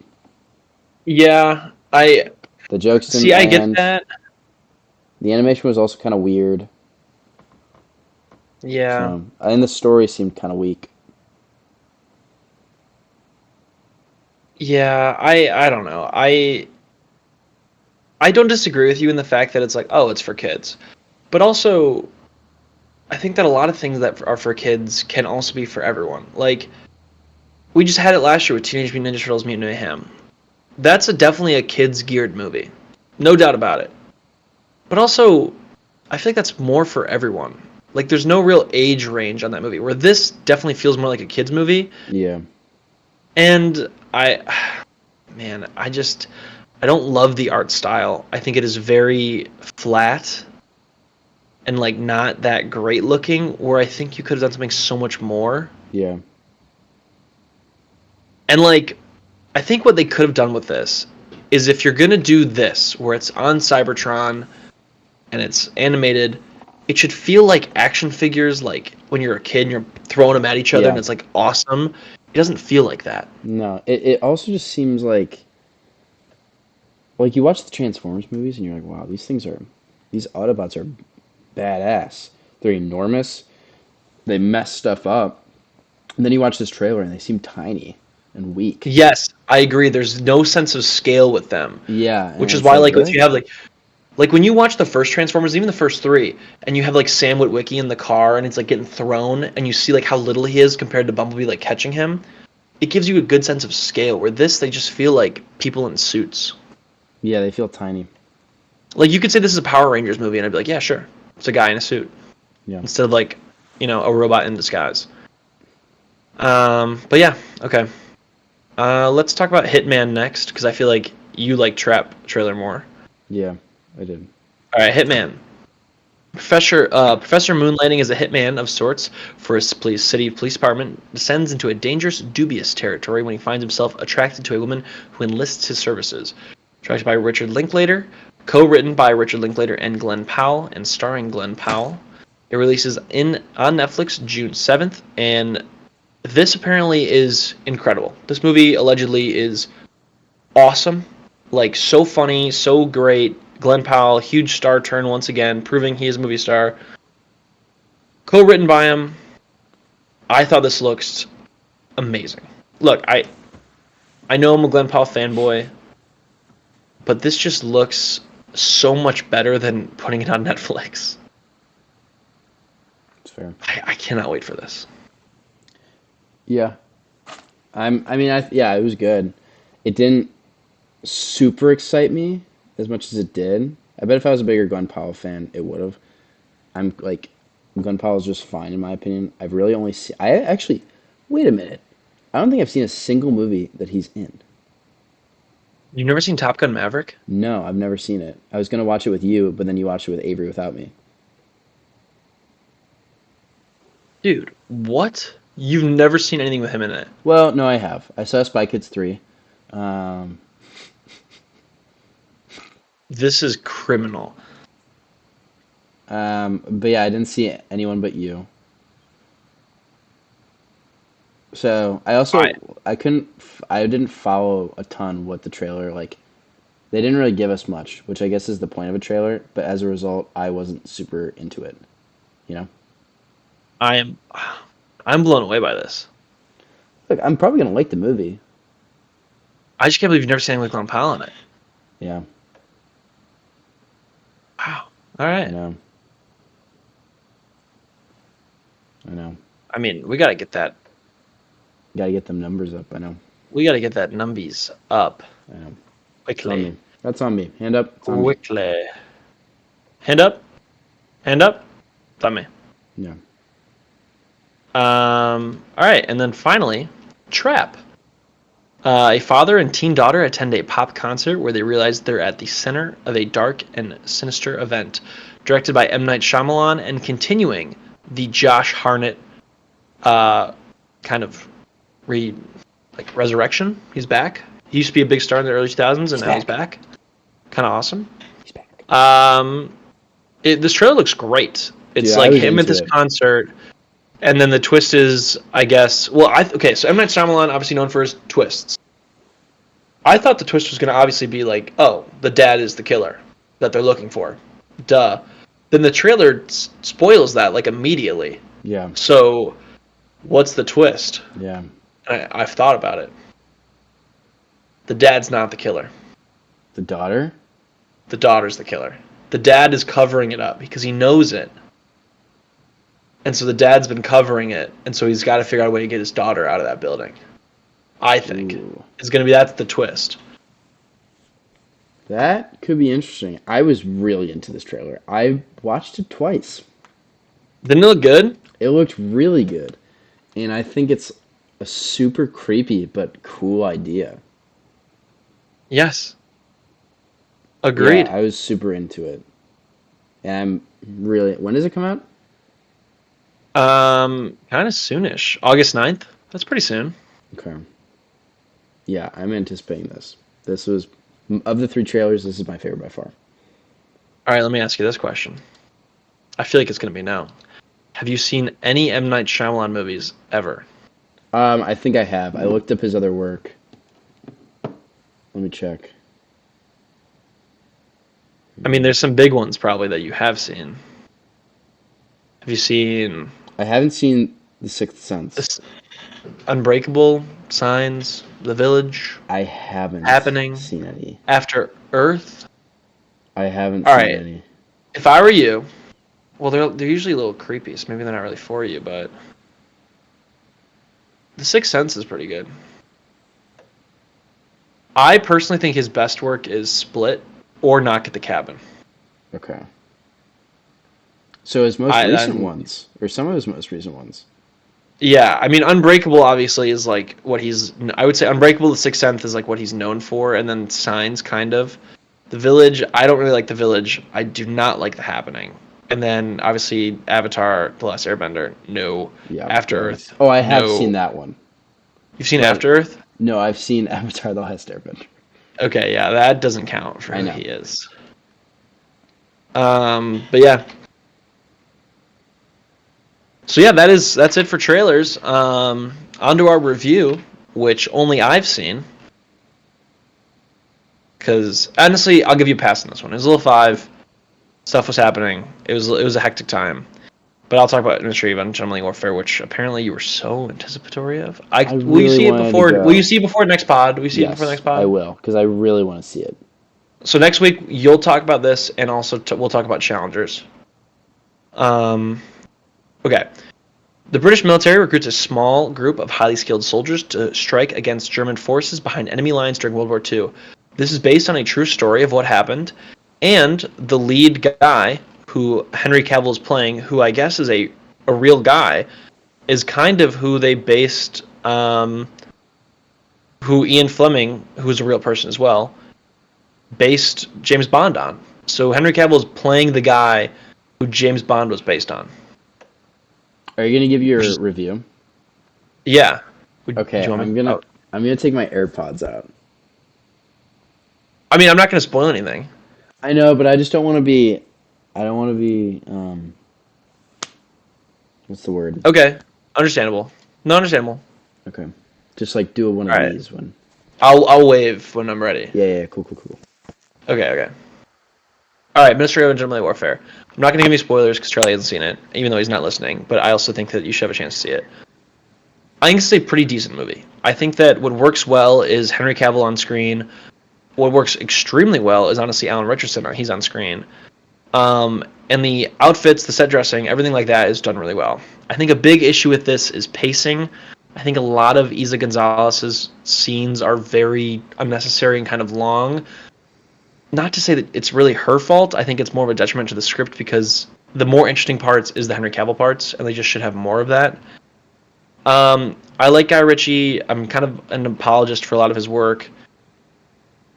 yeah. I The jokes see. didn't I get land. that. The animation was also kind of weird. Yeah, So, and the story seemed kind of weak. yeah. I don't know. I don't disagree with you in the fact that it's like, oh, it's for kids, but also I think that a lot of things that are for kids can also be for everyone. Like we just had it last year with Teenage Mutant Ninja Turtles: Mutant Mayhem. That's definitely a kids geared movie, no doubt about it. But also, I feel like that's more for everyone. Like there's no real age range on that movie. Where this definitely feels more like a kids movie, Yeah, and man, I don't love the art style. I think it is very flat and like not that great looking. Where I think you could have done something so much more. yeah, And like, I think what they could have done with this is if you're gonna do this, where it's on Cybertron and it's animated, it should feel like action figures, like when you're a kid and you're throwing them at each other and yeah. it's like awesome. It doesn't feel like that. No, it also just seems like you watch the Transformers movies and you're like, wow, these Autobots are badass. They're enormous. They mess stuff up. And then you watch this trailer and they seem tiny and weak. Yes, I agree. There's no sense of scale with them, Yeah, which and is it's why like, like if really? you have like when you watch the first Transformers, even the first three, and you have like Sam Witwicky in the car and it's like getting thrown, and you see like how little he is compared to Bumblebee like catching him, it gives you a good sense of scale. Where this, they just feel like people in suits. Yeah, they feel tiny. Like you could say this is a Power Rangers movie, and I'd be like, yeah, sure, it's a guy in a suit Yeah. instead of like a robot in disguise. But yeah, okay. Let's talk about Hitman next because I feel like you like Trap trailer more. Yeah, I did. All right, Hitman. Professor Moonlighting is a hitman of sorts for his city police department, descends into a dangerous, dubious territory when he finds himself attracted to a woman who enlists his services. Directed by Richard Linklater, co-written by Richard Linklater and Glenn Powell, and starring Glenn Powell. It releases on Netflix June 7th, and this apparently is incredible. This movie allegedly is awesome, like so funny, so great. Glenn Powell, huge star turn once again, proving he is a movie star. Co-written by him. I thought this looks amazing. Look, I know I'm a Glenn Powell fanboy, but this just looks so much better than putting it on Netflix. It's fair. I cannot wait for this. Yeah. I mean, yeah, it was good. It didn't. super excite me as much as it did. I bet if I was a bigger Gunpowell fan, it would have. I'm like, Gunpowell's just fine in my opinion. I've really only seen. I actually, wait a minute. I don't think I've seen a single movie that he's in. You've never seen Top Gun Maverick? No, I've never seen it. I was gonna watch it with you, but then you watched it with Avery without me. Dude, what? You've never seen anything with him in it? Well, no, I have. I saw Spy Kids 3. Um, This is criminal. but yeah, I didn't see anyone but you. So I also I I didn't follow a ton what the trailer like. They didn't really give us much, which I guess is the point of a trailer. But as a result, I wasn't super into it. You know, I am I'm blown away by this. look, I'm probably gonna like the movie. I just can't believe you've never seen anything with Glenn Powell in it. Yeah, Wow. All I right. know, I know. I mean, we gotta get that. Got to get them numbers up. I know, We gotta get that numbies up I know. It's on quickly. me. That's on me. Hand up. It's on me. Quickly. Hand up. Hand up. Thumb me. Yeah. All right, and then finally, Trap. A father and teen daughter attend a pop concert where they realize they're at the center of a dark and sinister event. Directed by M. Night Shyamalan and continuing the Josh Hartnett kind of resurrection. He's back. He used to be a big star in the early 2000s, and now he's back. Kind of awesome. He's back. This trailer looks great. It's Dude, I like was him at into this it. concert. And then the twist is, I guess, well, okay, so M. Night Shyamalan, obviously known for his twists. I thought the twist was going to obviously be like, oh, the dad is the killer that they're looking for. Duh. Then the trailer spoils that, like, immediately. Yeah. So, what's the twist? Yeah. I've thought about it. The dad's not the killer. The daughter. The daughter's the killer. The dad is covering it up because he knows it. And so the dad's been covering it, and so he's got to figure out a way to get his daughter out of that building. I think Ooh. it's going to be that's the twist. That could be interesting. I was really into this trailer. I watched it twice. Didn't it look good? It looked really good. And I think it's a super creepy but cool idea. Yes. Agreed. Yeah, I was super into it. And I'm really. When does it come out? Kind of soonish. August 9th. That's pretty soon. Okay. Yeah, I'm anticipating this. This was. Of the three trailers, this is my favorite by far. All right, let me ask you this question. I feel like it's going to be no. Have you seen any M. Night Shyamalan movies ever? I think I have. I looked up his other work. Let me check. I mean, there's some big ones probably that you have seen. Have you seen I haven't seen The Sixth Sense. this Unbreakable, Signs, The Village, I haven't Happening, seen any. After Earth? I haven't All seen right. any. If I were you, well, they're usually a little creepy, so maybe they're not really for you, but The Sixth Sense is pretty good. I personally think his best work is Split or Knock at the Cabin. Okay. So his most I- recent I'm- ones, or some of his most recent ones. Yeah, I mean, Unbreakable obviously is like what he's. I would say Unbreakable, The Sixth Sense is like what he's known for, and then Signs, kind of. The Village, I don't really like The Village. I do not like The Happening. And then obviously Avatar: The Last Airbender. No. Yeah. After right. Earth. Oh, I have No. seen that one. You've seen But- After Earth? No, I've seen Avatar: The Last Airbender. Okay, yeah, that doesn't count for I who know. he is. But yeah. So yeah, that's it for trailers. On to our review, which only I've seen. Because honestly, I'll give you a pass on this one. It was a little 5. Stuff was happening. It was a hectic time. But I'll talk about Ministry of Ungentlemanly Warfare, which apparently you were so anticipatory of. Will you really see it wanted to before? go. Will you see it before next pod? Will you see it before Yes, next pod? I will, because I really want to see it. So next week you'll talk about this, and also we'll talk about challengers. Okay. The British military recruits a small group of highly skilled soldiers to strike against German forces behind enemy lines during World War II. This is based on a true story of what happened, and the lead guy, who Henry Cavill is playing, who I guess is a real guy, is kind of who they based, who Ian Fleming, who's a real person as well, based James Bond on. So Henry Cavill is playing the guy who James Bond was based on. Are you gonna give Which your is, review? yeah. Would Okay, you want me? Oh. I'm gonna take my AirPods out. I mean, I'm not going to spoil anything. I know, but I just don't want to be. I don't want to be. What's the word? Okay, understandable. No, understandable. Okay, just like do one of All right, these when. I'll wave when I'm ready. Yeah, cool, cool, cool. Okay, okay. All right, Ministry of Ungentlemanly Warfare. I'm not going to give you spoilers because Charlie hasn't seen it, even though he's not listening. But I also think that you should have a chance to see it. I think it's a pretty decent movie. I think that what works well is Henry Cavill on screen. What works extremely well is honestly Alan Richardson. He's on screen. And the outfits, the set dressing, everything like that is done really well. I think a big issue with this is pacing. I think a lot of Isa Gonzalez's scenes are very unnecessary and kind of long. Not to say that it's really her fault. I think it's more of a detriment to the script because the more interesting parts is the Henry Cavill parts, and they just should have more of that. I like Guy Ritchie. I'm kind of an apologist for a lot of his work.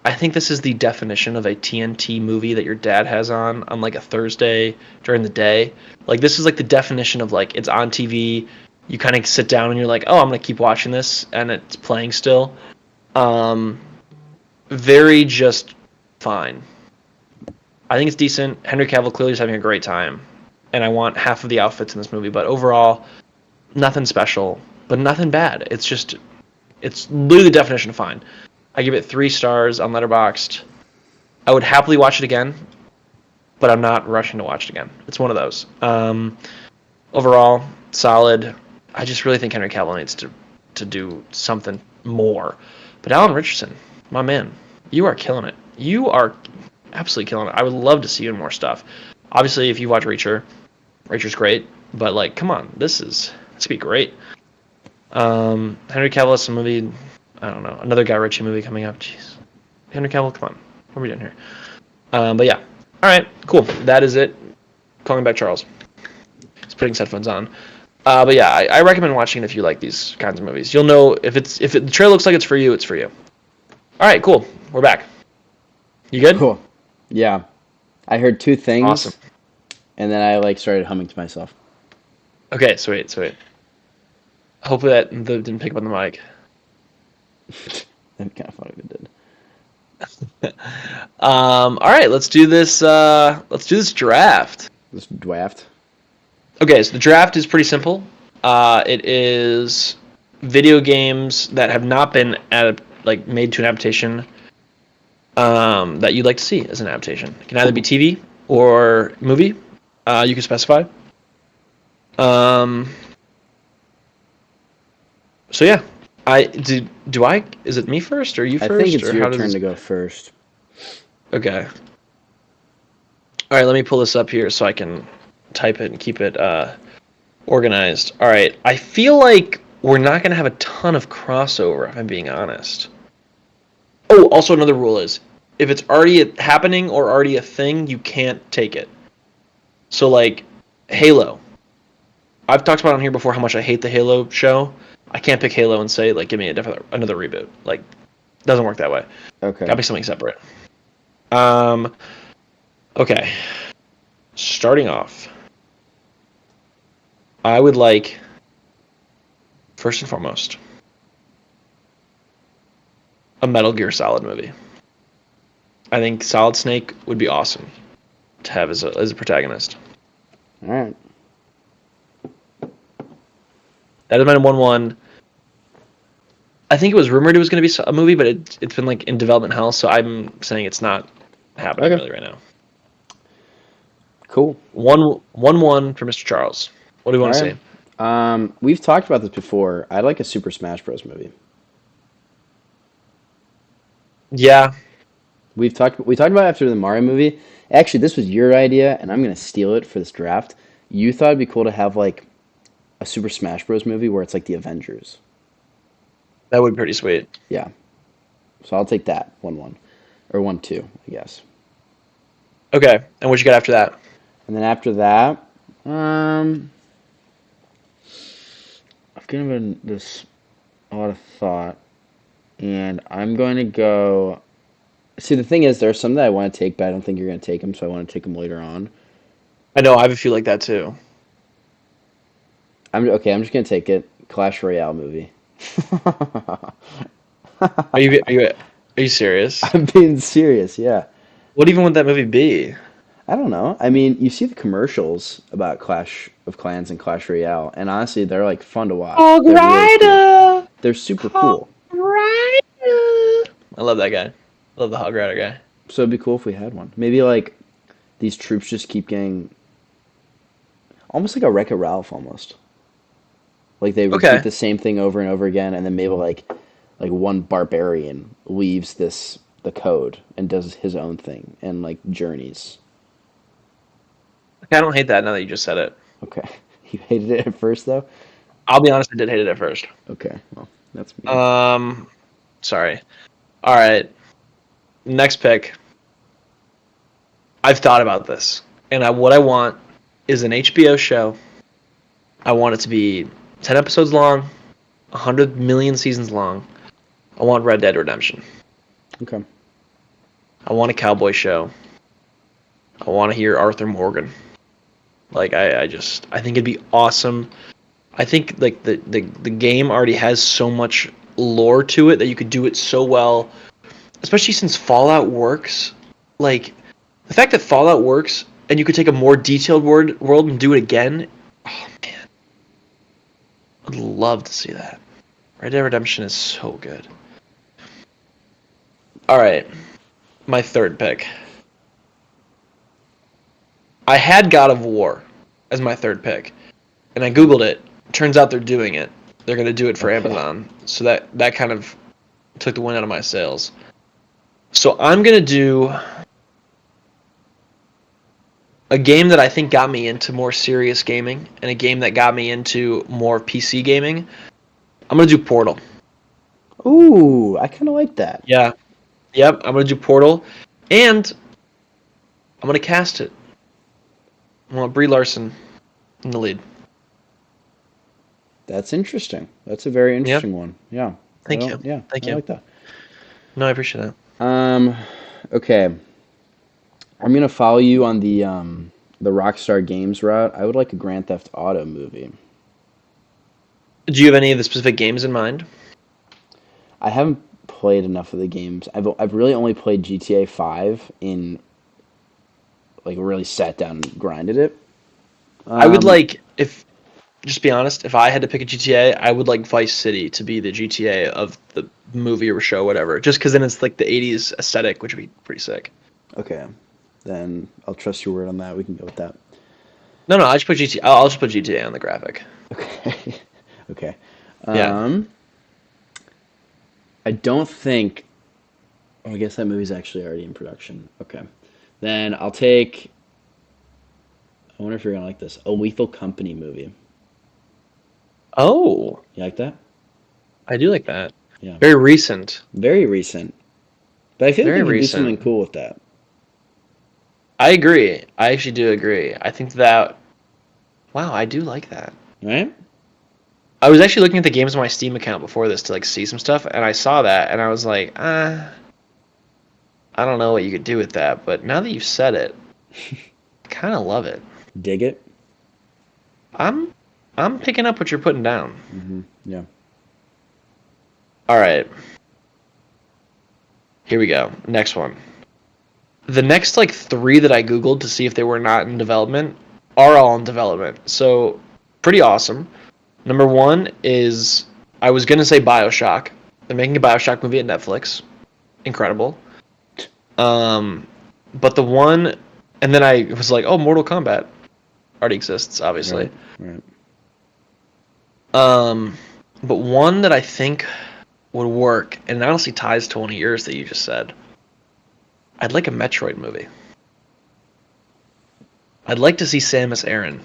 I think this is the definition of a TNT movie that your dad has on like a Thursday during the day. Like this is like the definition of like it's on TV. You kind of sit down and you're like, oh, I'm gonna keep watching this, and it's playing still. Um, very just fine. I think it's decent. Henry Cavill clearly is having a great time, and I want half of the outfits in this movie. But overall, nothing special, but nothing bad. It's literally the definition of fine. I give it 3 stars on Letterboxd. I would happily watch it again, but I'm not rushing to watch it again. It's one of those. Overall, solid. I just really think Henry Cavill needs to do something more. But Alan Richardson, my man, you are killing it. You are absolutely killing it. I would love to see you in more stuff. Obviously, if you watch Reacher, Reacher's great. But like, come on, this could be great. Henry Cavill has some movie. I don't know, another Guy Ritchie movie coming up. Jeez, Henry Cavill, come on, what are we doing here? But yeah, all right, cool. That is it. Calling back Charles. He's putting his headphones on. But yeah, I recommend watching it if you like these kinds of movies. You'll know if the trailer looks like it's for you, it's for you. All right, cool. We're back. You good? Cool. Yeah, I heard 2 things, Awesome. and then I like started humming to myself. Okay, sweet. Hopefully that didn't pick up on the mic. That'd be kind of funny if it did. All right, let's do this. Let's do this draft. This draft. Okay, so the draft is pretty simple. It is video games that have not been made to an adaptation that you'd like to see as an adaptation. It can either be TV or movie. You can specify. So yeah, do I? Is it me first or you I first? think it's or your how does turn this... to go first. Okay. All right, let me pull this up here so I can type it and keep it organized. All right, I feel like we're not going to have a ton of crossover, if I'm being honest. Oh, also another rule is, if it's already happening or already a thing, you can't take it. So, like, Halo. I've talked about on here before how much I hate the Halo show. I can't pick Halo and say, like, give me another reboot. Like, it doesn't work that way. Okay. Gotta be something separate. Okay. Starting off, I would like, first and foremost, a Metal Gear Solid movie. I think Solid Snake would be awesome to have as a protagonist. All right. That is my 1-1. I think it was rumored it was going to be a movie, but it's been like in development hell, so I'm saying it's not happening really right now. Cool. 1-1 for Mr. Charles. What do you want to say? We've talked about this before. I'd like a Super Smash Bros. Movie. Yeah. We talked about it after the Mario movie. Actually, this was your idea, and I'm gonna steal it for this draft. You thought it'd be cool to have like a Super Smash Bros. Movie where it's like the Avengers. That would be pretty sweet. Yeah. So I'll take that 1-1. or 1-2, I guess. Okay, and what you got after that? And then after that, I've given this a lot of thought, and I'm going to go. See, the thing is, there's some that I want to take, but I don't think you're going to take them, so I want to take them later on. I know I have a few like that too. I'm okay. I'm just going to take it. Clash Royale movie. Are you serious? I'm being serious. Yeah. What even would that movie be? I don't know. I mean, you see the commercials about Clash of Clans and Clash Royale, and honestly, they're like fun to watch. Hog They're really cool. Rider! They're super Hog cool. Rider! I love that guy. I love the Hog Rider guy. So it'd be cool if we had one. Maybe like these troops just keep getting almost like a Wreck-It Ralph almost. Like they repeat Okay. the same thing over and over again, and then maybe like one barbarian leaves the code and does his own thing and like journeys. I don't hate that now that you just said it. Okay, you hated it at first though. I'll be honest, I did hate it at first. Okay, well that's me. Sorry. All right. Next pick. I've thought about this, and what I want is an HBO show. I want it to be 10 episodes long, 100 million seasons long. I want Red Dead Redemption. Okay. I want a cowboy show. I want to hear Arthur Morgan. Like I think it'd be awesome. I think like the game already has so much lore to it that you could do it so well, especially since Fallout works. Like the fact that Fallout works and you could take a more detailed world and do it again. Oh man, I'd love to see that. Red Dead Redemption is so good. All right, my third pick. I had God of War as my third pick, and I googled it. Turns out they're doing it. They're going to do it for Okay. Amazon, so that kind of took the wind out of my sails. So I'm going to do a game that I think got me into more serious gaming, and a game that got me into more PC gaming. I'm going to do Portal. Ooh, I kind of like that. Yeah. Yep, I'm going to do Portal, and I'm going to cast it. I want Brie Larson in the lead. That's interesting. That's a very Yep. interesting one. Yeah. I Thank you. don't. Yeah, Thank I you. like that. No, I appreciate that. Um, okay. I'm gonna follow you on the Rockstar Games route. I would like a Grand Theft Auto movie. Do you have any of the specific games in mind? I haven't played enough of the games. I've really only played GTA 5 in like really sat down and grinded it. I would Um, like if just be honest, if I had to pick a GTA, I would like Vice City to be the GTA of the movie or show, whatever. Just because then it's like the '80s aesthetic, which would be pretty sick. okay, then I'll trust your word on that. We can go with that. No, no, I just put GTA. I'll just put GTA on the graphic. Okay. Okay. Yeah. Um, I don't think. Oh, I guess that movie's actually already in production. Okay. Then I'll take. I wonder if you're gonna like this. A Lethal Company movie. Oh, You like that? I do like that. Yeah. Very recent. Very recent. But I feel like Very you could do something recent. cool with that. I agree. I actually do agree. I think that. Wow, I do like that. Right? I was actually looking at the games on my Steam account before this to like see some stuff, and I saw that, and I was like, I don't know what you could do with that. But now that you've said it, I kind of love it. Dig it? I'm I'm picking up what you're putting down. Yeah. All right, here we go. Next one. The next like three that I googled to see if they were not in development are all in development. So pretty awesome. Number one is I was gonna say BioShock. They're making a BioShock movie at Netflix. Incredible. But the one, and then I was like, oh, Mortal Kombat already exists, obviously. Right. Right. Um, but one that I think would work, and it honestly ties to one of yours that you just said. I'd like a Metroid movie. I'd like to see Samus Aran.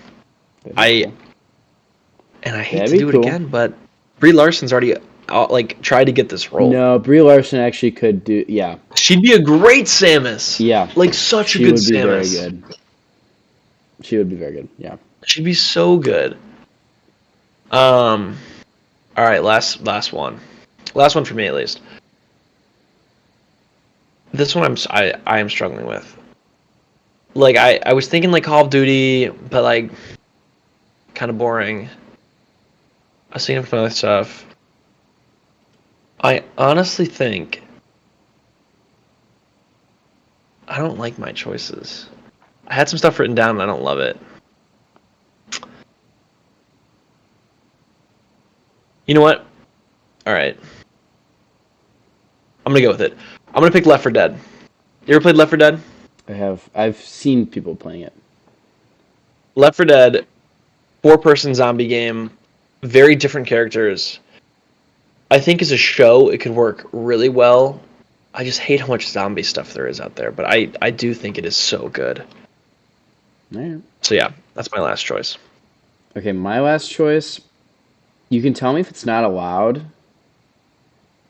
That'd be I cool. and I hate That'd to be do it cool. again, but Brie Larson's already like tried to get this role. No, Brie Larson actually could do. Yeah, She'd be a great Samus. yeah. Like such a She good would be very Samus. good. She would be very good. Yeah. She'd be so good. All right, last one. Last one for me at least. This one I am struggling with. Like I was thinking like Call of Duty, but like kind of boring. I was thinking of other stuff. I honestly think I don't like my choices. I had some stuff written down and I don't love it. You know what? All right. I'm gonna go with it. I'm gonna pick Left 4 Dead. You ever played Left 4 Dead? I have. I've seen people playing it. Left 4 Dead, four-person zombie game, very different characters. I think as a show, it could work really well. I just hate how much zombie stuff there is out there, but I do think it is so good. All right. So yeah, that's my last choice. Okay, my last choice. You can tell me if it's not allowed.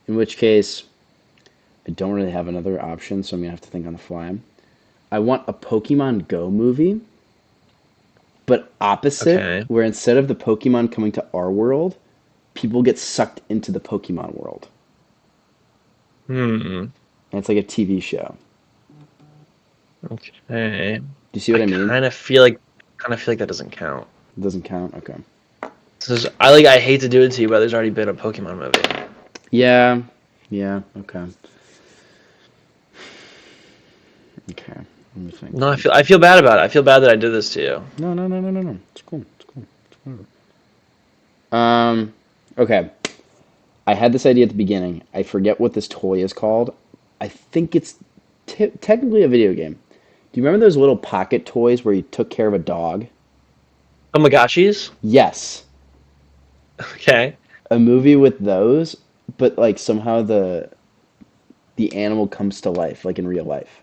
In which case, I don't really have another option, so I'm gonna have to think on the fly. I want a Pokemon Go movie, but opposite, Okay. where instead of the Pokemon coming to our world, people get sucked into the Pokemon world. Hmm. And it's like a TV show. Okay. Do you see what I mean? Kind of feel like that doesn't count. It doesn't count? Okay. I hate to do it to you, but there's already been a Pokemon movie. Yeah. Yeah, okay. Okay. Let me think. No, I feel bad about it. I feel bad that I did this to you. No, no, no, no, no, no. It's cool. It's cool. It's whatever. Okay. I had this idea at the beginning. I forget what this toy is called. I think it's technically a video game. Do you remember those little pocket toys where you took care of a dog? Tamagotchis? Yes. Okay. A movie with those, but like somehow the animal comes to life, like in real life.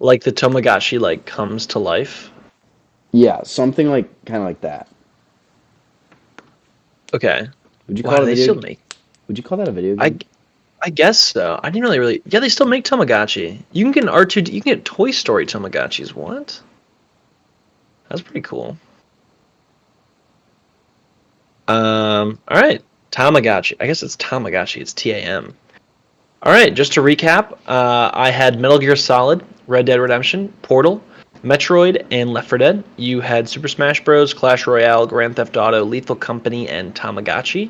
Like the Tamagotchi like comes to life. Yeah, something like kind of like that. Okay. Would you call Wow, it a they video? still make. Would you call that a video I game? I guess so. I didn't really. Yeah, they still make Tamagotchi. You can get an R2. You can get Toy Story Tamagotchis. What? That's pretty cool. All right. Tamagotchi. I guess it's Tamagotchi. It's TAM. All right. Just to recap, I had Metal Gear Solid, Red Dead Redemption, Portal, Metroid, and Left 4 Dead. You had Super Smash Bros., Clash Royale, Grand Theft Auto, Lethal Company, and Tamagotchi.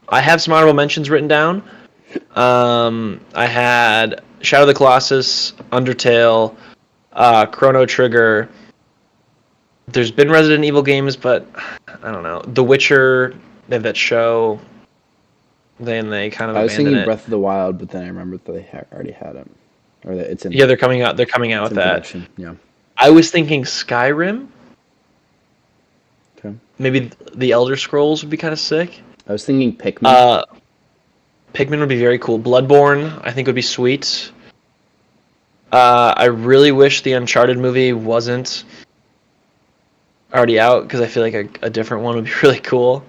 I have some honorable mentions written down. I had Shadow of the Colossus, Undertale, Chrono Trigger. There's been Resident Evil games, but I don't know. The Witcher, they have that show. Then they kind of I was abandoned thinking it. Breath of the Wild, but then I remembered that they already had it, or that Yeah, they're coming out. They're coming out it's with in that. production. Yeah. I was thinking Skyrim. Okay. Maybe the Elder Scrolls would be kind of sick. I was thinking Pikmin. Uh, Pikmin would be very cool. Bloodborne, I think, would be sweet. I really wish the Uncharted movie wasn't already out because I feel like a different one would be really cool.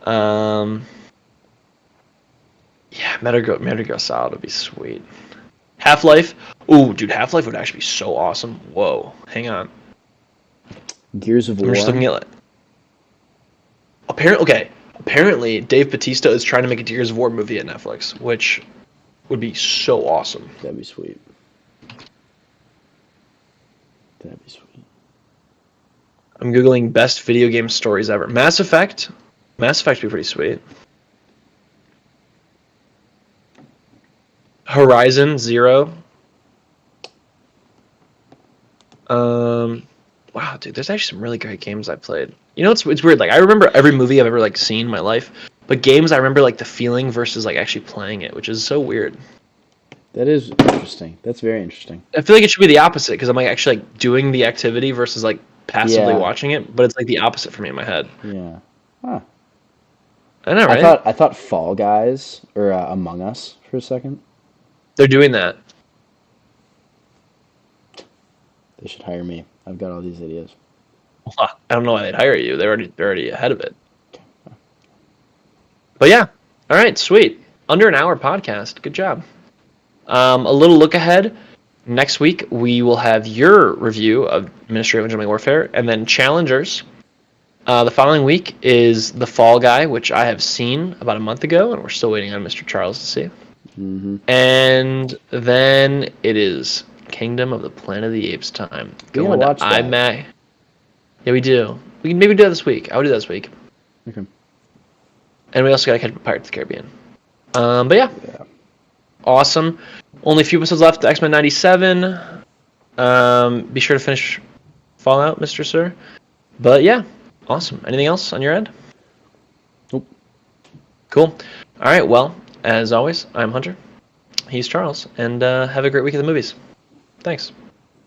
Um, yeah, Metal Gear Solid would be sweet. Half-Life. Ooh, dude, Half-Life would actually be so awesome. Whoa, hang on. Gears of I'm just War. looking at. Apparently, Dave Bautista is trying to make a Gears of War movie at Netflix, which would be so awesome. That'd be sweet. That'd be sweet. I'm googling best video game stories ever. Mass Effect. Mass Effect would be pretty sweet. Horizon Zero. Wow, dude, there's actually some really great games I played. You know, it's weird. Like I remember every movie I've ever like seen in my life, but games I remember like the feeling versus like actually playing it, which is so weird. That is interesting. That's very interesting. I feel like it should be the opposite because I'm like actually like doing the activity versus like passively Yeah. watching it, but it's like the opposite for me in my head. Yeah. Huh. I know, I right? thought I thought Fall Guys or Among Us for a second. They're doing that. They should hire me. I've got all these ideas. I don't know why they'd hire you. They're already ahead of it. But yeah, all right, sweet. Under an hour podcast. Good job. A little look ahead. Next week, we will have your review of Ministry of Ungentlemanly Warfare, and then Challengers. The following week is The Fall Guy, which I have seen about a month ago, and we're still waiting on Mr. Charles to see. Mm-hmm. And then it is Kingdom of the Planet of the Apes time. We gotta Going to watch that. IMAX. Yeah, we do. We can maybe do that this week. I would do that this week. Okay. And we also got to catch Pirates of the Caribbean. But yeah. Awesome. Only a few episodes left to X-Men 97. Be sure to finish Fallout, Mr. Sir. But yeah, awesome. Anything else on your end? Nope. Cool. All right, well, as always, I'm Hunter. He's Charles. And have a great week at the movies. Thanks.